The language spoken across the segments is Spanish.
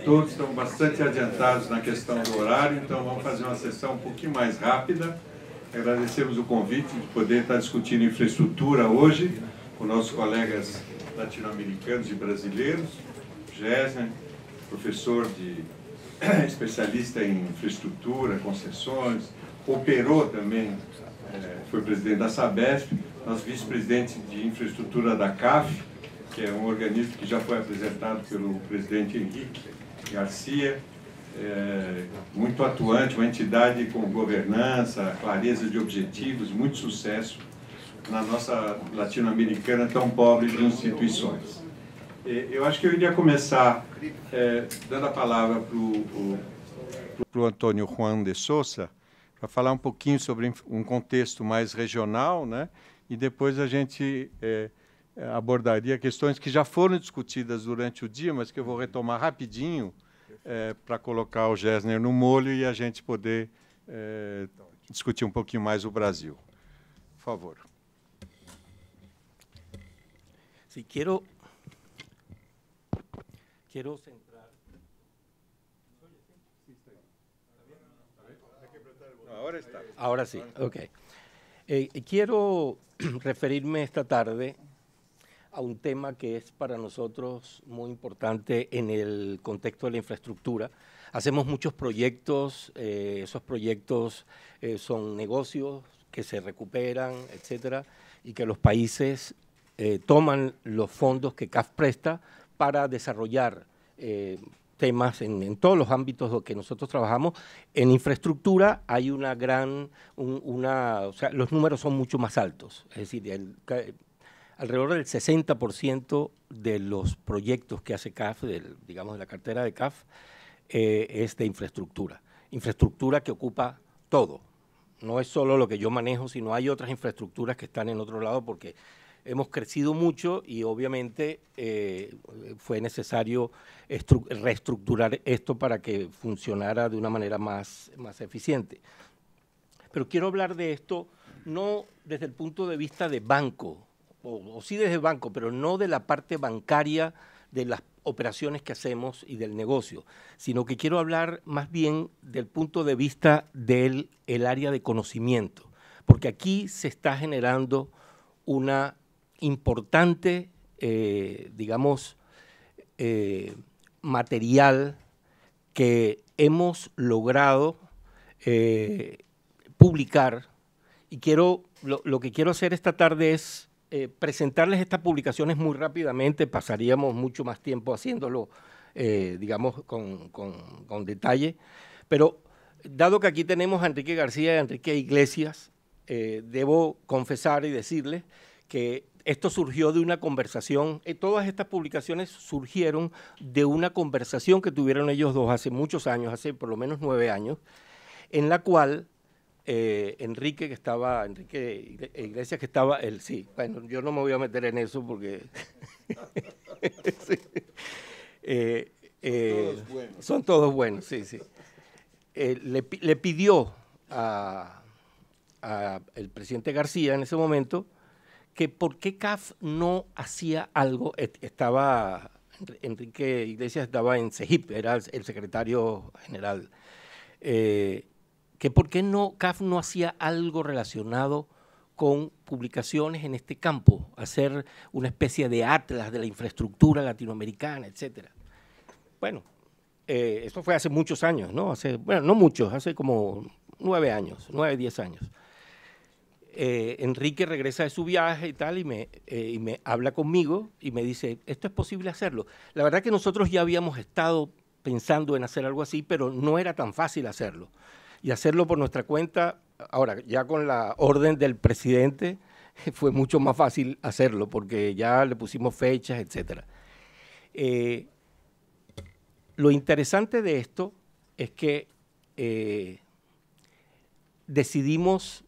todos. Estamos bastante adiantados na questão do horário, então vamos fazer uma sessão um pouquinho mais rápida. Agradecemos o convite de poder estar discutindo infraestrutura hoje com nossos colegas latino-americanos e brasileiros. Gessner, professor especialista em infraestrutura, concessões, operou também, foi presidente da Sabesp, nosso vice-presidente de infraestrutura da CAF, que é um organismo que já foi apresentado pelo presidente Henrique Garcia, muito atuante, uma entidade com governança, clareza de objetivos, muito sucesso na nossa latino-americana tão pobre de instituições. Eu acho que eu iria começar dando a palavra para o Antônio Juan de Sousa, para falar um pouquinho sobre um contexto mais regional, né? E depois a gente abordaria questões que já foram discutidas durante o dia, mas que eu vou retomar rapidinho para colocar o Gessner no molho e a gente poder discutir um pouquinho mais o Brasil. Por favor. Sí, quiero centrar. Ahora está. Ahora sí, ok. Quiero referirme esta tarde a un tema que es para nosotros muy importante en el contexto de la infraestructura. Hacemos muchos proyectos, esos proyectos son negocios que se recuperan, etcétera, y que los países toman los fondos que CAF presta para desarrollar temas en todos los ámbitos que nosotros trabajamos. En infraestructura hay una gran, o sea, los números son mucho más altos, es decir, alrededor del 60% de los proyectos que hace CAF, digamos de la cartera de CAF, es de infraestructura. Infraestructura que ocupa todo. No es solo lo que yo manejo, sino hay otras infraestructuras que están en otro lado porque hemos crecido mucho y obviamente fue necesario reestructurar esto para que funcionara de una manera más eficiente. Pero quiero hablar de esto no desde el punto de vista de banco, o sí desde el banco, pero no de la parte bancaria de las operaciones que hacemos y del negocio, sino que quiero hablar más bien del punto de vista del área de conocimiento, porque aquí se está generando una importante, digamos, material que hemos logrado publicar y lo que quiero hacer esta tarde es presentarles estas publicaciones muy rápidamente, pasaríamos mucho más tiempo haciéndolo, digamos, con detalle, pero dado que aquí tenemos a Enrique García y a Enrique Iglesias, debo confesar y decirles que esto surgió de una conversación, todas estas publicaciones surgieron de una conversación que tuvieron ellos dos hace muchos años, hace por lo menos 9 años, en la cual Enrique Iglesias que estaba, sí, bueno, yo no me voy a meter en eso porque sí. Todos buenos. Son todos buenos, sí, sí. Le pidió al presidente García en ese momento que por qué CAF no hacía algo, Enrique Iglesias estaba en CEGIP, era el secretario general, que por qué CAF no hacía algo relacionado con publicaciones en este campo, hacer una especie de atlas de la infraestructura latinoamericana, etcétera. Bueno, eso fue hace muchos años, ¿no? Bueno, no muchos, hace como 9 años, 9, 10 años. Enrique regresa de su viaje y tal, y me habla conmigo y me dice, ¿esto es posible hacerlo? La verdad que nosotros ya habíamos estado pensando en hacer algo así, pero no era tan fácil hacerlo. Y hacerlo por nuestra cuenta, ahora, ya con la orden del presidente, fue mucho más fácil hacerlo, porque ya le pusimos fechas, etcétera. Lo interesante de esto es que decidimos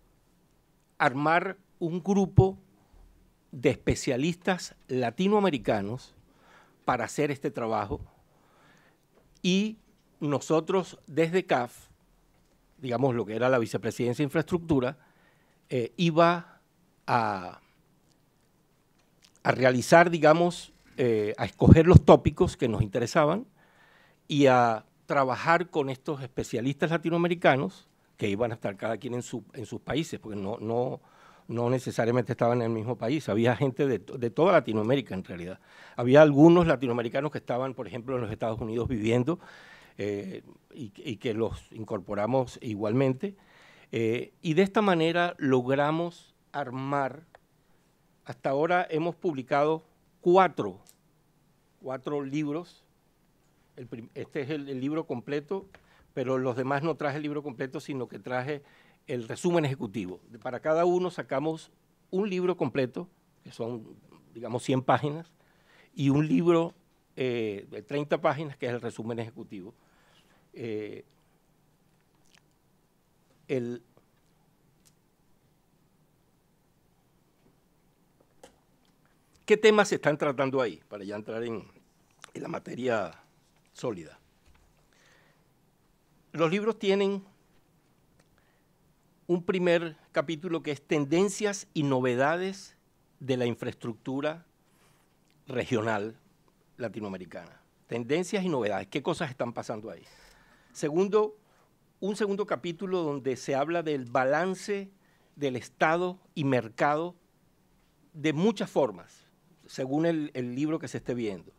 armar un grupo de especialistas latinoamericanos para hacer este trabajo y nosotros desde CAF, digamos lo que era la Vicepresidencia de Infraestructura, iba a realizar, digamos, a escoger los tópicos que nos interesaban y a trabajar con estos especialistas latinoamericanos que iban a estar cada quien en sus países, porque no necesariamente estaban en el mismo país, había gente de toda Latinoamérica en realidad. Había algunos latinoamericanos que estaban, por ejemplo, en los Estados Unidos viviendo y que los incorporamos igualmente. Y de esta manera logramos armar, hasta ahora hemos publicado cuatro libros. Este es el libro completo, pero los demás no traje el libro completo, sino que traje el resumen ejecutivo. Para cada uno sacamos un libro completo, que son, digamos, 100 páginas, y un libro de 30 páginas, que es el resumen ejecutivo. ¿Qué temas se están tratando ahí? Para ya entrar en la materia sólida. Los libros tienen un primer capítulo que es Tendencias y novedades de la infraestructura regional latinoamericana. Tendencias y novedades, ¿qué cosas están pasando ahí? Segundo, un segundo capítulo donde se habla del balance del Estado y mercado de muchas formas, según el libro que se esté viendo.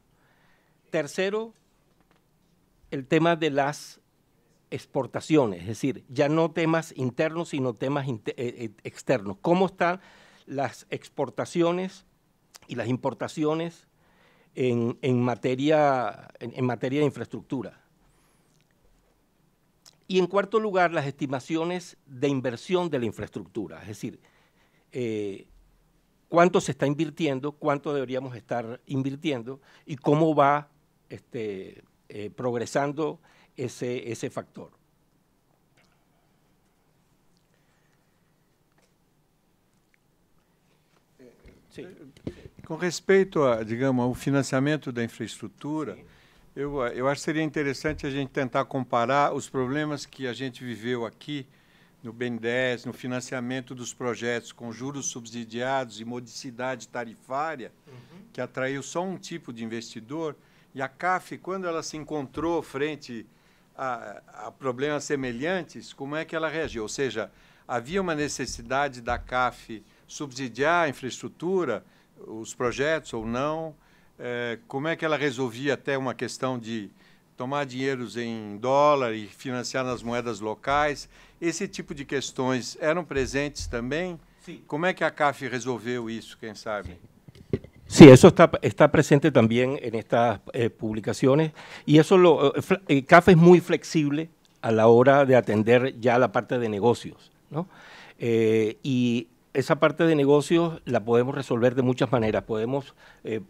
Tercero, el tema de las exportaciones, es decir, ya no temas internos, sino temas externos. ¿Cómo están las exportaciones y las importaciones en materia de infraestructura? Y en cuarto lugar, las estimaciones de inversión de la infraestructura, es decir, cuánto se está invirtiendo, cuánto deberíamos estar invirtiendo y cómo va progresando ese factor. Sim. Com respeito digamos, ao financiamento da infraestrutura, eu acho que seria interessante a gente tentar comparar os problemas que a gente viveu aqui no BNDES, no financiamento dos projetos com juros subsidiados e modicidade tarifária, que atraiu só um tipo de investidor, e a CAF, quando ela se encontrou frente a problemas semelhantes, como é que ela reagiu? Ou seja, havia uma necessidade da CAF subsidiar a infraestrutura, os projetos ou não? Como é que ela resolvia até uma questão de tomar dinheiros em dólar e financiar nas moedas locais? Esse tipo de questões eram presentes também? Sí. Como é que a CAF resolveu isso, quem sabe? Sí. Sí, eso está presente también en estas publicaciones y eso CAF es muy flexible a la hora de atender ya la parte de negocios, ¿no? Y esa parte de negocios la podemos resolver de muchas maneras. Podemos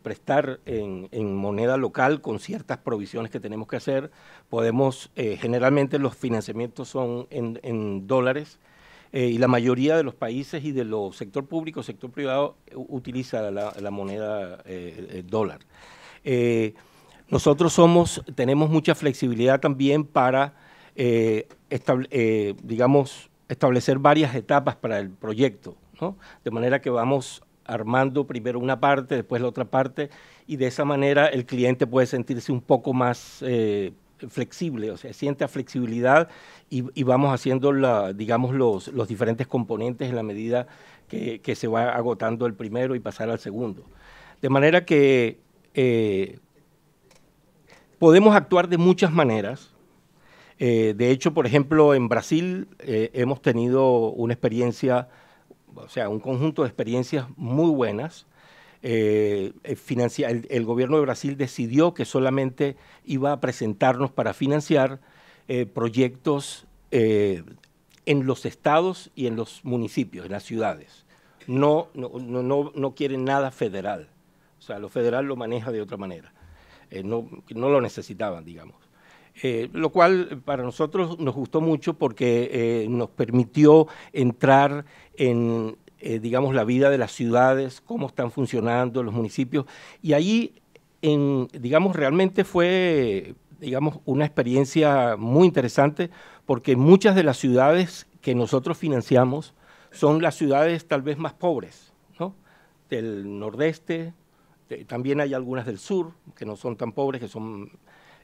prestar en moneda local con ciertas provisiones que tenemos que hacer. Podemos, generalmente los financiamientos son en dólares. Y la mayoría de los países y de los sector público, sector privado, utiliza la moneda dólar. Nosotros tenemos mucha flexibilidad también para, establecer varias etapas para el proyecto, ¿no? De manera que vamos armando primero una parte, después la otra parte, y de esa manera el cliente puede sentirse un poco más flexible, o sea, siente flexibilidad y vamos haciendo digamos los diferentes componentes en la medida que se va agotando el primero y pasar al segundo. De manera que podemos actuar de muchas maneras. De hecho, por ejemplo, en Brasil hemos tenido una experiencia, o sea, un conjunto de experiencias muy buenas. El gobierno de Brasil decidió que solamente iba a presentarnos para financiar proyectos en los estados y en los municipios, en las ciudades. No quieren nada federal. O sea, lo federal lo maneja de otra manera. No lo necesitaban, digamos. Lo cual para nosotros nos gustó mucho porque nos permitió entrar en digamos, la vida de las ciudades, cómo están funcionando los municipios, y allí, digamos, realmente fue, digamos, una experiencia muy interesante, porque muchas de las ciudades que nosotros financiamos son las ciudades tal vez más pobres, ¿no? Del nordeste, también hay algunas del sur, que no son tan pobres, que son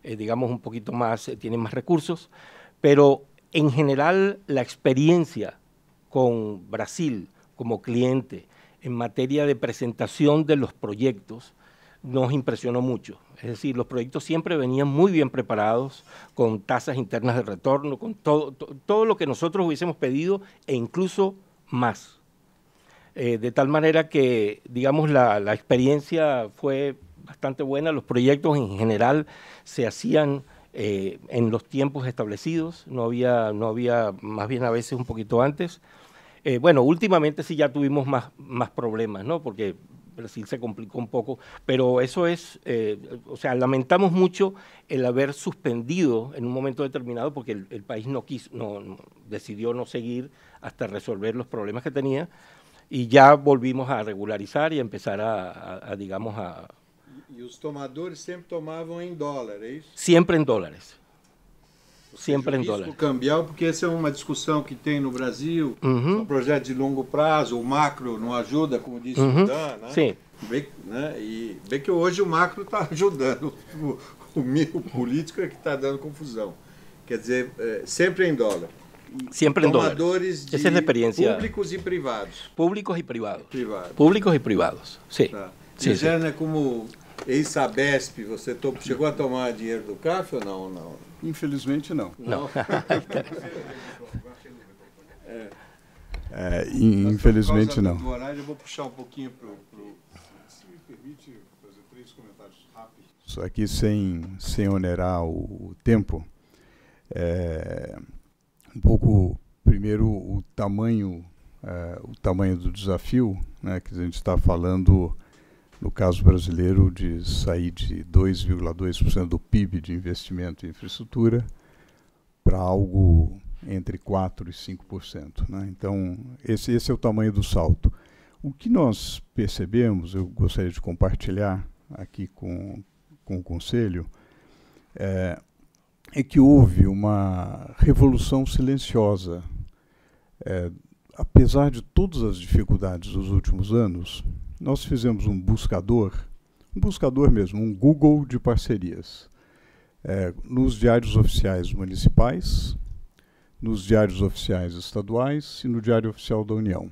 digamos, un poquito más, tienen más recursos, pero en general la experiencia con Brasil como cliente en materia de presentación de los proyectos nos impresionó mucho. Es decir, los proyectos siempre venían muy bien preparados, con tasas internas de retorno, con todo lo que nosotros hubiésemos pedido e incluso más. De tal manera que, digamos, la experiencia fue bastante buena. Los proyectos en general se hacían en los tiempos establecidos, no había, más bien a veces un poquito antes. Bueno, últimamente sí ya tuvimos más problemas, ¿no? Porque Brasil se complicó un poco, pero eso es, o sea, lamentamos mucho el haber suspendido en un momento determinado porque el país decidió no seguir hasta resolver los problemas que tenía, y ya volvimos a regularizar y a empezar digamos, a... E os tomadores sempre tomavam em dólar, é isso? Sempre em dólares. Sempre em dólar. O cambial, porque essa é uma discussão que tem no Brasil, um projeto de longo prazo, o macro não ajuda, como disse o Dan, né? Sim. E vê que hoje o macro está ajudando, o político é que está dando confusão. Quer dizer, sempre em dólar. Sempre em dólar. Tomadores de públicos e privados. Públicos e privados. Públicos e privados, sim. Tá. E Jana, como ex-Sabesp, você chegou a tomar dinheiro do CAF ou não? Não. Infelizmente, não. Não. Infelizmente, não. Do horário, eu vou puxar um pouquinho para o... Se me permite fazer 3 comentários rápidos. Só aqui, sem onerar o tempo, um pouco, primeiro, o tamanho do desafio, né, que a gente está falando, no caso brasileiro, de sair de 2,2% do PIB de investimento em infraestrutura para algo entre 4% e 5%. Né? Então, esse é o tamanho do salto. O que nós percebemos, eu gostaria de compartilhar aqui com o Conselho, é que houve uma revolução silenciosa. Apesar de todas as dificuldades dos últimos anos, nós fizemos um buscador mesmo, um Google de parcerias, nos diários oficiais municipais, nos diários oficiais estaduais e no Diário Oficial da União.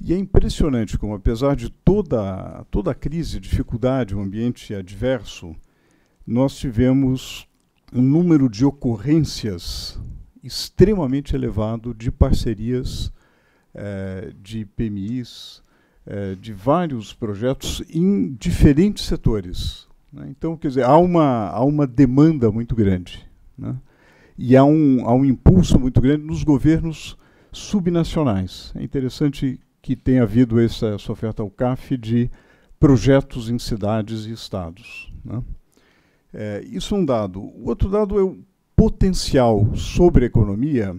E é impressionante como, apesar de toda a crise, dificuldade, um ambiente adverso, nós tivemos um número de ocorrências extremamente elevado de parcerias, de PMIs, de vários projetos em diferentes setores. Né? Então, quer dizer, há uma demanda muito grande, né? E há um impulso muito grande nos governos subnacionais. É interessante que tenha havido essa oferta ao CAF de projetos em cidades e estados. Né? Isso é um dado. O outro dado é o potencial sobre a economia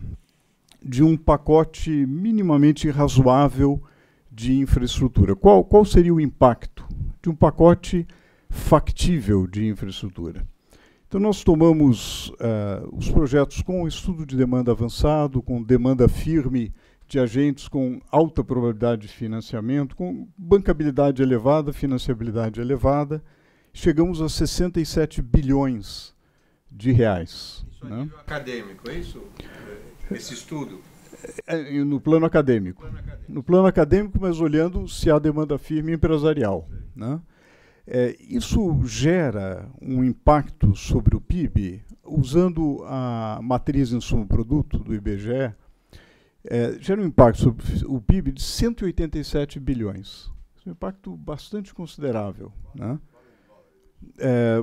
de um pacote minimamente razoável de infraestrutura. Qual seria o impacto de um pacote factível de infraestrutura? Então, nós tomamos os projetos com estudo de demanda avançado, com demanda firme de agentes com alta probabilidade de financiamento, com bancabilidade elevada, financiabilidade elevada. Chegamos a 67 bilhões de reais. Isso a nível acadêmico, é isso? Esse estudo? No plano acadêmico. No plano acadêmico, mas olhando se há demanda firme empresarial. Né? Isso gera um impacto sobre o PIB, usando a matriz insumo-produto do IBGE, gera um impacto sobre o PIB de 187 bilhões. Isso é um impacto bastante considerável. Né?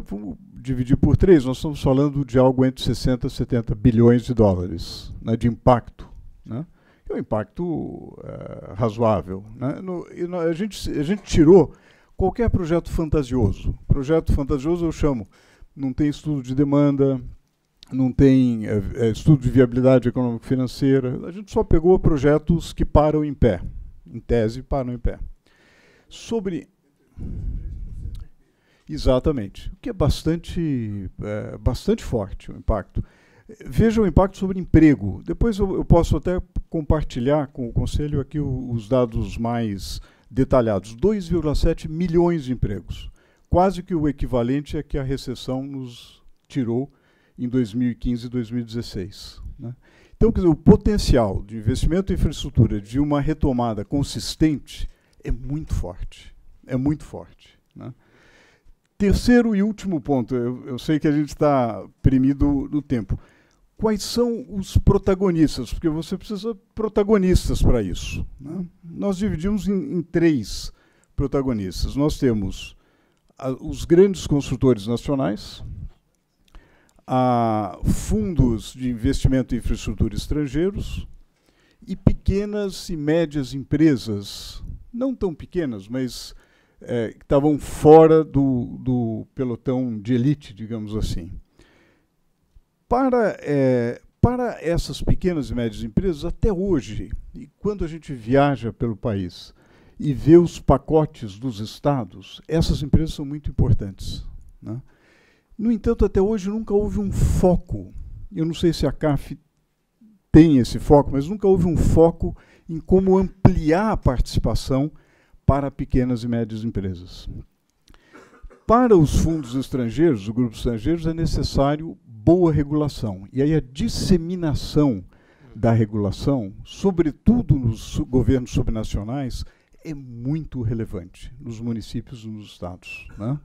Vamos dividir por 3, nós estamos falando de algo entre 60 e 70 bilhões de dólares, né, de impacto. Né? É um impacto razoável. Né? A gente tirou qualquer projeto fantasioso. Projeto fantasioso eu chamo, não tem estudo de demanda, não tem estudo de viabilidade econômico-financeira. A gente só pegou projetos que param em pé, em tese param em pé. Exatamente, o que é bastante forte o impacto. Veja o impacto sobre emprego. Depois eu posso até compartilhar com o Conselho aqui os dados mais detalhados. 2,7 milhões de empregos. Quase que o equivalente a que a recessão nos tirou em 2015 e 2016. Né? Então, quer dizer, o potencial de investimento em infraestrutura de uma retomada consistente é muito forte. É muito forte. Né? Terceiro e último ponto, eu sei que a gente está premido no tempo. Quais são os protagonistas? Porque você precisa de protagonistas para isso. Né? Nós dividimos em 3 protagonistas. Nós temos os grandes construtores nacionais, fundos de investimento em infraestrutura estrangeiros e pequenas e médias empresas, não tão pequenas, mas que estavam fora do pelotão de elite, digamos assim. Para essas pequenas e médias empresas, até hoje, e quando a gente viaja pelo país e vê os pacotes dos estados, essas empresas são muito importantes. Né? No entanto, até hoje nunca houve um foco, eu não sei se a CAF tem esse foco, mas nunca houve um foco em como ampliar a participação para pequenas e médias empresas. Para os fundos estrangeiros, os grupos estrangeiros, é necessário boa regulação. E aí a disseminação da regulação, sobretudo nos governos subnacionais, é muito relevante nos municípios e nos estados. Né?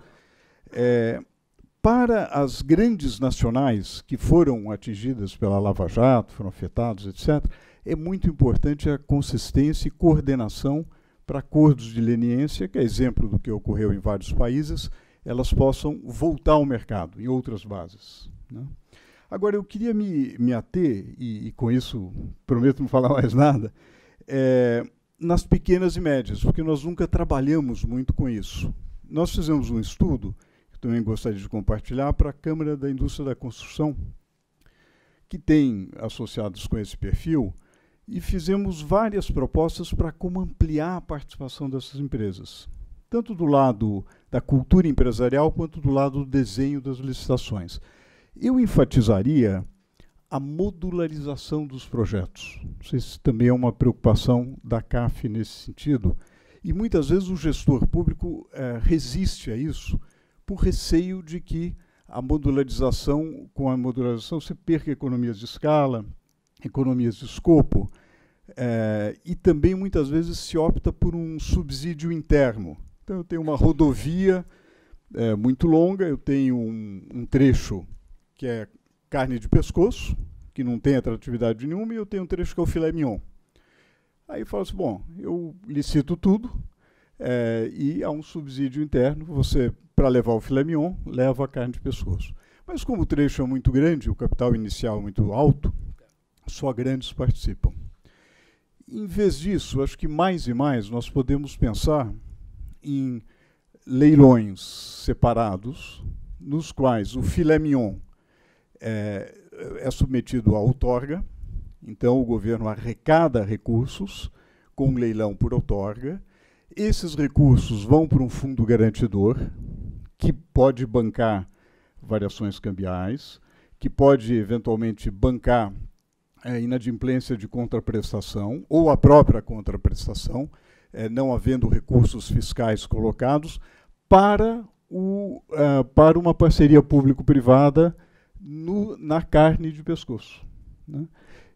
Para as grandes nacionais que foram atingidas pela Lava Jato, foram afetados, etc., é muito importante a consistência e coordenação para acordos de leniência, que é exemplo do que ocorreu em vários países, elas possam voltar ao mercado, em outras bases. Né? Agora, eu queria me ater, e com isso prometo não falar mais nada, nas pequenas e médias, porque nós nunca trabalhamos muito com isso. Nós fizemos um estudo, que também gostaria de compartilhar, para a Câmara da Indústria da Construção, que tem associados com esse perfil, e fizemos várias propostas para como ampliar a participação dessas empresas, tanto do lado da cultura empresarial, quanto do lado do desenho das licitações. Eu enfatizaria a modularização dos projetos. Não sei se também é uma preocupação da CAF nesse sentido. E muitas vezes o gestor público resiste a isso por receio de que com a modularização você perca economias de escala, economias de escopo, e também muitas vezes se opta por um subsídio interno. Então eu tenho uma rodovia muito longa, eu tenho um trecho que é carne de pescoço, que não tem atratividade nenhuma, e eu tenho um trecho que é o filé mignon. Aí eu falo assim, bom, eu licito tudo, e há um subsídio interno, você, para levar o filé mignon, leva a carne de pescoço. Mas como o trecho é muito grande, o capital inicial é muito alto, só grandes participam. Em vez disso, acho que mais e mais nós podemos pensar em leilões separados, nos quais o filé mignon é submetido à outorga, então o governo arrecada recursos com um leilão por outorga, esses recursos vão para um fundo garantidor, que pode bancar variações cambiais, que pode eventualmente bancar a inadimplência de contraprestação, ou a própria contraprestação, não havendo recursos fiscais colocados, para uma parceria público-privada na carne de pescoço. Né?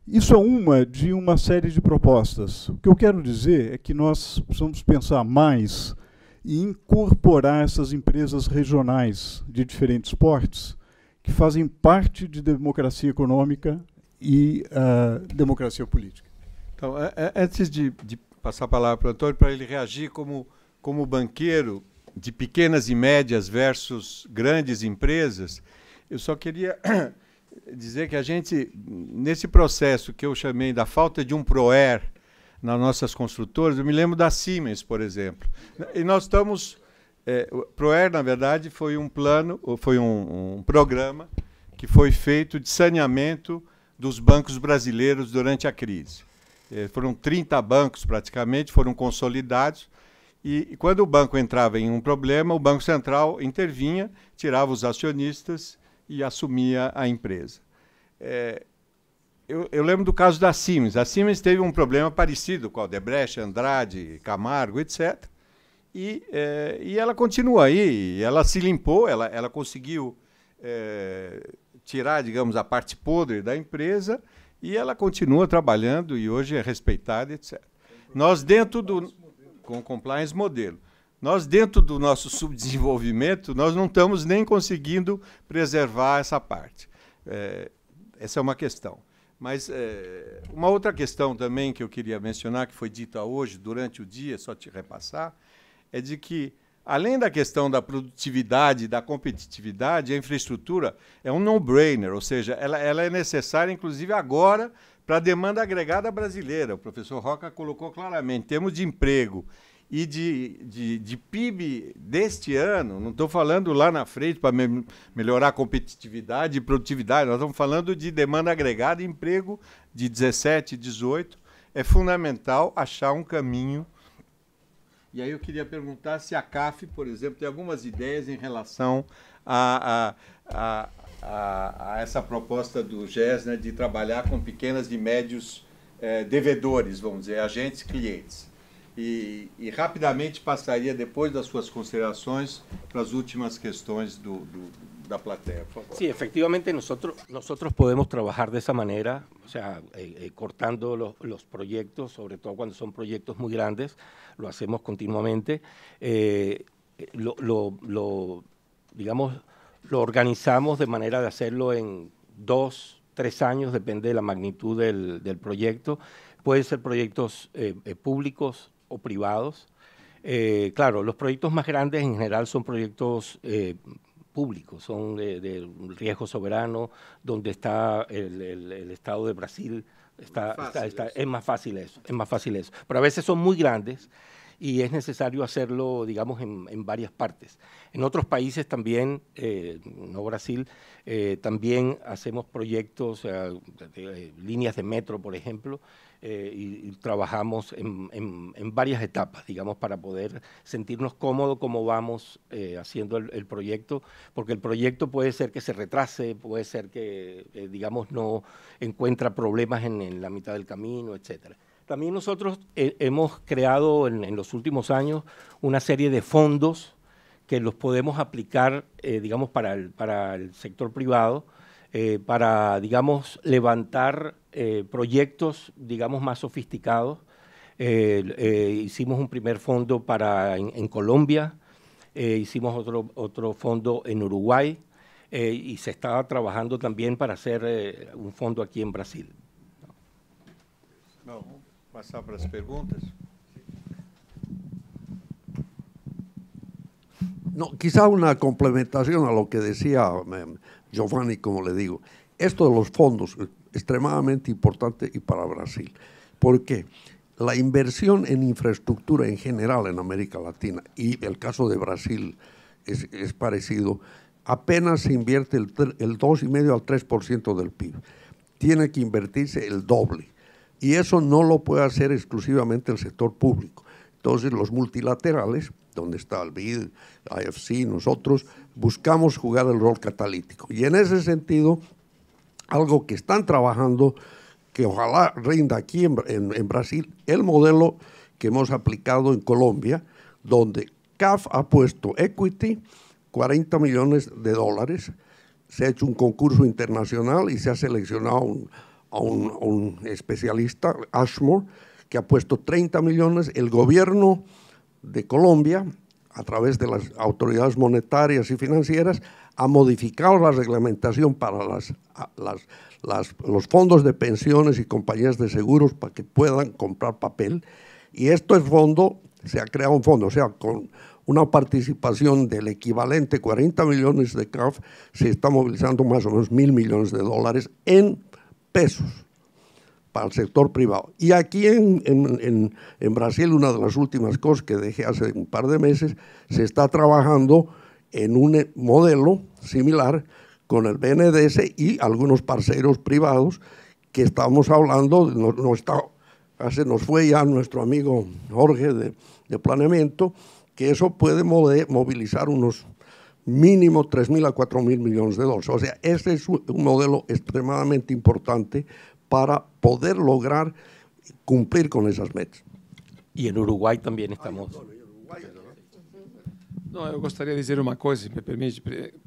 Isso é uma de uma série de propostas. O que eu quero dizer é que nós precisamos pensar mais e incorporar essas empresas regionais de diferentes portes que fazem parte de democracia econômica e democracia política. Então, antes de passar a palavra para o Antônio, para ele reagir como banqueiro de pequenas e médias versus grandes empresas, eu só queria dizer que a gente, nesse processo que eu chamei da falta de um PROER nas nossas construtoras, eu me lembro da Siemens, por exemplo. E nós estamos... o PROER, na verdade, foi um plano, foi um programa que foi feito de saneamento dos bancos brasileiros durante a crise. Foram 30 bancos, praticamente, foram consolidados, e quando o banco entrava em um problema, o Banco Central intervinha, tirava os acionistas e assumia a empresa. Eu lembro do caso da Siemens. A Siemens teve um problema parecido com a Odebrecht, Andrade, Camargo, etc. E ela continua aí, ela se limpou, ela conseguiu tirar, digamos, a parte podre da empresa e ela continua trabalhando e hoje é respeitada, etc. Nós dentro do... Com compliance modelo. Nós dentro do nosso subdesenvolvimento, nós não estamos nem conseguindo preservar essa parte. Essa é uma questão. Mas uma outra questão também que eu queria mencionar, que foi dita hoje, durante o dia, só te repassar, é de que, além da questão da produtividade, da competitividade, a infraestrutura é um no-brainer, ou seja, ela é necessária, inclusive, agora, para a demanda agregada brasileira. O professor Roca colocou claramente, em termos de emprego e de PIB deste ano, não estou falando lá na frente para melhorar a competitividade e produtividade, nós estamos falando de demanda agregada e emprego de 17, 18. É fundamental achar um caminho. E aí eu queria perguntar se a CAF, por exemplo, tem algumas ideias em relação a essa proposta do GES, né, de trabalhar com pequenas e médios devedores, vamos dizer, agentes clientes. E rapidamente passaria, depois das suas considerações, para as últimas questões da platea, por favor. Sí, efectivamente nosotros podemos trabajar de esa manera, o sea, cortando los proyectos, sobre todo cuando son proyectos muy grandes, lo hacemos continuamente. Digamos, lo organizamos de manera de hacerlo en 2, 3 años, depende de la magnitud del proyecto. Pueden ser proyectos públicos o privados. Claro, los proyectos más grandes en general son proyectos públicos, son de riesgo soberano, donde está el Estado de Brasil. Es más fácil eso, Pero a veces son muy grandes y es necesario hacerlo, digamos, en varias partes. En otros países también, no Brasil, también hacemos proyectos, líneas de metro, por ejemplo, y trabajamos en varias etapas, digamos, para poder sentirnos cómodos como vamos haciendo el proyecto, porque el proyecto puede ser que se retrase, puede ser que, digamos, no encuentra problemas en la mitad del camino, etcétera. También nosotros hemos creado en los últimos años una serie de fondos que los podemos aplicar, digamos, para el sector privado, para, digamos, levantar proyectos, digamos, más sofisticados. Hicimos un primer fondo en Colombia, hicimos otro fondo en Uruguay, y se estaba trabajando también para hacer un fondo aquí en Brasil. Vamos passar para as perguntas. No, quizá una complementación a lo que decía Giovanni, como le digo. Esto de los fondos es extremadamente importante y para Brasil. ¿Por qué? La inversión en infraestructura en general en América Latina, y el caso de Brasil es parecido, apenas se invierte el 2,5 al 3% del PIB. Tiene que invertirse el doble. Y eso no lo puede hacer exclusivamente el sector público. Entonces, los multilaterales, donde está el BID, IFC, nosotros buscamos jugar el rol catalítico. Y en ese sentido, algo que están trabajando, que ojalá rinda aquí en Brasil, el modelo que hemos aplicado en Colombia, donde CAF ha puesto equity, $40 millones, se ha hecho un concurso internacional y se ha seleccionado a un especialista, Ashmore, que ha puesto 30 millones, el gobierno de Colombia, a través de las autoridades monetarias y financieras, ha modificado la reglamentación para los fondos de pensiones y compañías de seguros para que puedan comprar papel, y esto es se ha creado un fondo, o sea, con una participación del equivalente 40 millones de CAF, se está movilizando más o menos $1.000 millones en pesos para el sector privado. Y aquí en Brasil, una de las últimas cosas que dejé hace un par de meses, se está trabajando en un modelo similar con el BNDES y algunos parceros privados que estamos hablando, nos fue ya nuestro amigo Jorge de Planeamiento, que eso puede movilizar unos mínimo 3.000 a 4.000 millones de dólares. O sea, este es un modelo extremadamente importante para poder lograr cumplir con esas metas. Y en Uruguay también estamos. Não, eu gostaria de dizer uma coisa, se me permite,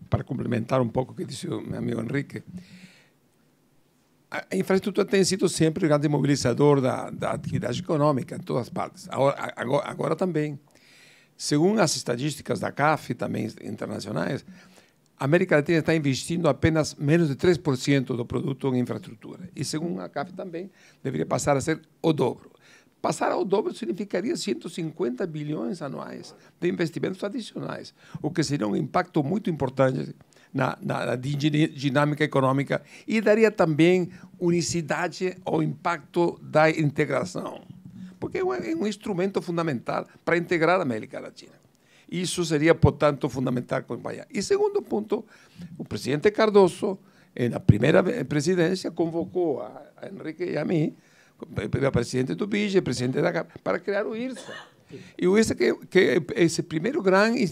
para complementar um pouco o que disse o meu amigo Henrique. A infraestrutura tem sido sempre o grande mobilizador da atividade econômica em todas as partes. Agora também. Segundo as estatísticas da CAF, também internacionais, a América Latina está investindo apenas menos de 3% do produto em infraestrutura. E, segundo a CAF também, deveria passar a ser o dobro. Passar ao dobro significaria 150 bilhões anuais de investimentos adicionais, o que seria um impacto muito importante na dinâmica econômica e daria também unicidade ao impacto da integração, porque é um instrumento fundamental para integrar a América Latina. Isso seria, portanto, fundamental acompanhar. E segundo ponto, o presidente Cardoso, na primeira presidência, convocou a Henrique e a mim, o presidente do BID, o presidente da CAP, para criar o IRSA. E o IRSA que é esse primeiro grande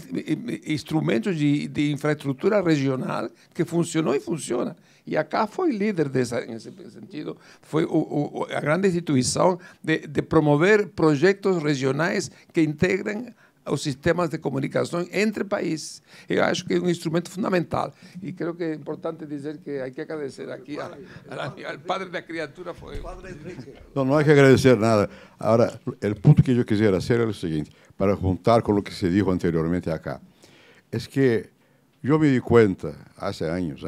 instrumento de infraestrutura regional que funcionou e funciona. E a CAF foi líder nesse sentido, foi a grande instituição de promover projetos regionais que integram os sistemas de comunicação entre países. Eu acho que é um instrumento fundamental. E creo que é importante dizer que hay que agradecer aqui al padre da criatura. No hay que agradecer nada. Ahora, el punto que yo quisiera hacer es el siguiente, para juntar con lo que se dijo anteriormente acá. Es que yo me di cuenta hace años,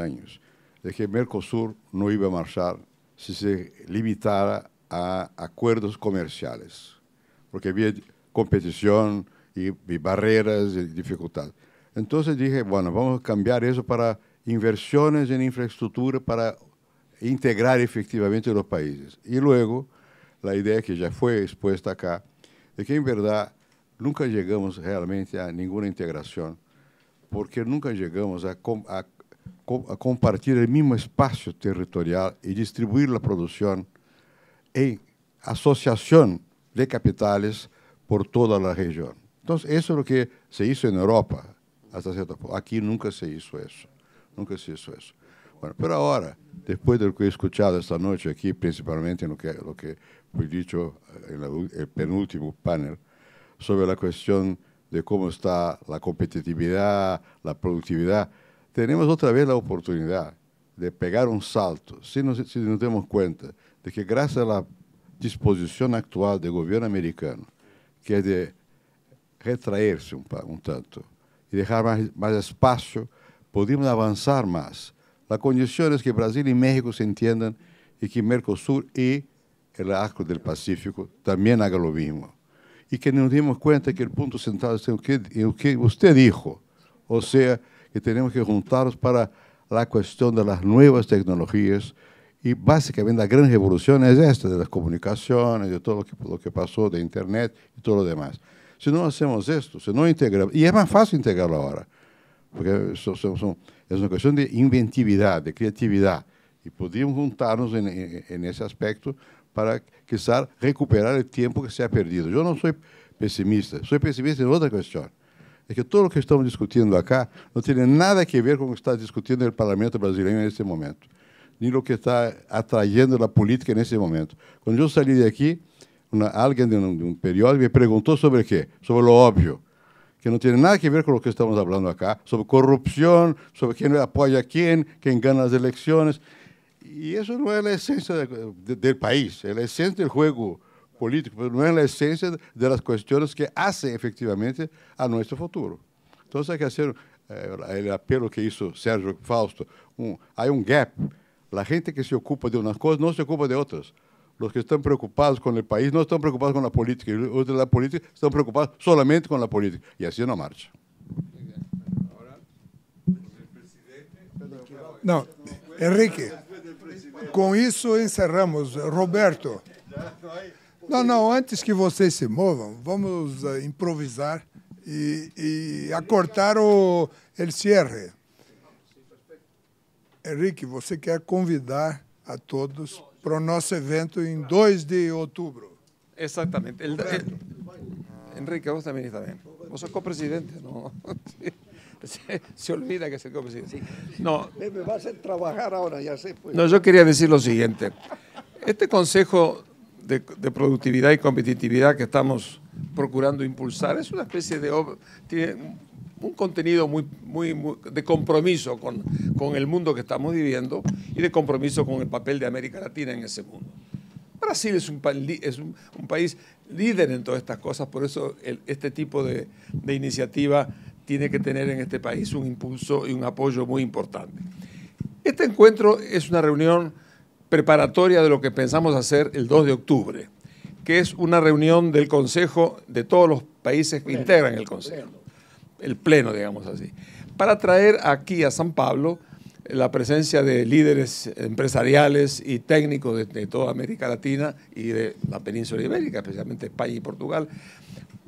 de que Mercosur no iba a marchar si se limitara a acuerdos comerciales, porque había competición y barreras y dificultades. Entonces dije, bueno, vamos a cambiar eso para inversiones en infraestructura para integrar efectivamente los países. Y luego, la idea que ya fue expuesta acá, de que en verdad nunca llegamos realmente a ninguna integración, porque nunca llegamos a compartir el mismo espacio territorial y distribuir la producción en asociación de capitales por toda la región. Entonces, eso es lo que se hizo en Europa, hasta cierto punto. Aquí nunca se hizo eso. Nunca se hizo eso. Bueno, pero ahora, después de lo que he escuchado esta noche aquí, principalmente en lo que fue dicho en el penúltimo panel, sobre la cuestión de cómo está la competitividad, la productividad, tenemos otra vez la oportunidad de pegar un salto, si nos damos cuenta de que gracias a la disposición actual del gobierno americano, que es de retraerse un tanto y dejar más espacio, podemos avanzar más. La condición es que Brasil y México se entiendan y que Mercosur y el Arco del Pacífico también hagan lo mismo. Y que nos demos cuenta que el punto central es en lo que usted dijo, o sea, que tenemos que juntarnos para la cuestión de las nuevas tecnologías y básicamente la gran revolución es esta, de las comunicaciones, de todo lo que pasó, de Internet y todo lo demás. Si no hacemos esto, si no integramos, y es más fácil integrarlo ahora, porque es una cuestión de inventividad, de creatividad, y podríamos juntarnos en ese aspecto para quizás recuperar el tiempo que se ha perdido. Yo no soy pesimista en otra cuestión. Es que todo lo que estamos discutiendo acá no tiene nada que ver con lo que está discutiendo el Parlamento brasileño en este momento, ni lo que está atrayendo la política en este momento. Cuando yo salí de aquí, alguien de un periódico me preguntó sobre qué, sobre lo obvio, que no tiene nada que ver con lo que estamos hablando acá, sobre corrupción, sobre quién apoya a quién gana las elecciones. Y eso no es la esencia del país, es la esencia del juego político, pero no es la esencia de las cuestiones que hacen efectivamente a nuestro futuro. Entonces hay que hacer el apelo que hizo Sergio Fausto. Hay un gap. La gente que se ocupa de unas cosas no se ocupa de otras. Los que están preocupados con el país no están preocupados con la política, y los de la política están preocupados solamente con la política. Y así no marcha. Não, Henrique, com isso encerramos. Roberto, não, antes que vocês se movam, vamos improvisar e acortar o cierre. Henrique, você quer convidar a todos para o nosso evento em 2 de outubro. Exatamente. Enrique, vos também está bem. Vos sos copresidente, não? Se olvida que es el copresidente. No, me va a hacer trabajar ahora, ya sé. Pues. No, yo quería decir lo siguiente. Este Consejo de Productividad y Competitividad que estamos procurando impulsar es una especie de... tiene un contenido muy de compromiso con el mundo que estamos viviendo y de compromiso con el papel de América Latina en ese mundo. Brasil es un país líder en todas estas cosas, por eso este tipo de iniciativa tiene que tener en este país un impulso y un apoyo muy importante. Este encuentro es una reunión preparatoria de lo que pensamos hacer el 2 de octubre, que es una reunión del Consejo de todos los países que integran el Consejo, el Pleno, digamos así, para traer aquí a San Pablo la presencia de líderes empresariales y técnicos de toda América Latina y de la península ibérica, especialmente España y Portugal,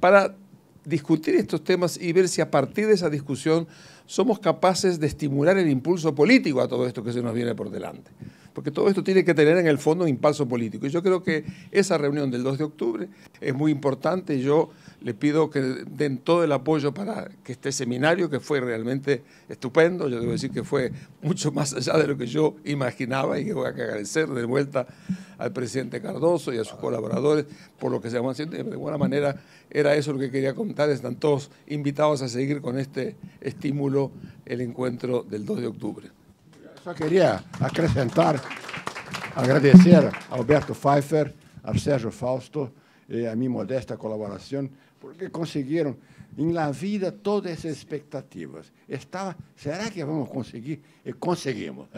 para discutir estos temas y ver si a partir de esa discusión somos capaces de estimular el impulso político a todo esto que se nos viene por delante. Porque todo esto tiene que tener en el fondo un impulso político. Y yo creo que esa reunión del 2 de octubre es muy importante. Yo le pido que den todo el apoyo para que este seminario, que fue realmente estupendo, yo debo decir que fue mucho más allá de lo que yo imaginaba, y que voy a agradecer de vuelta al presidente Cardoso y a sus colaboradores por lo que se van haciendo. De alguna manera era eso lo que quería contar. Están todos invitados a seguir con este estímulo el encuentro del 2 de octubre. Só queria acrescentar, agradecer a Alberto Pfeiffer, a Sérgio Fausto e a minha modesta colaboração, porque conseguiram em la vida todas essas expectativas. Será que vamos conseguir? E conseguimos.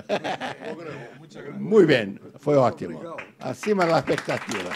Muito bem, foi ótimo. Acima da expectativa.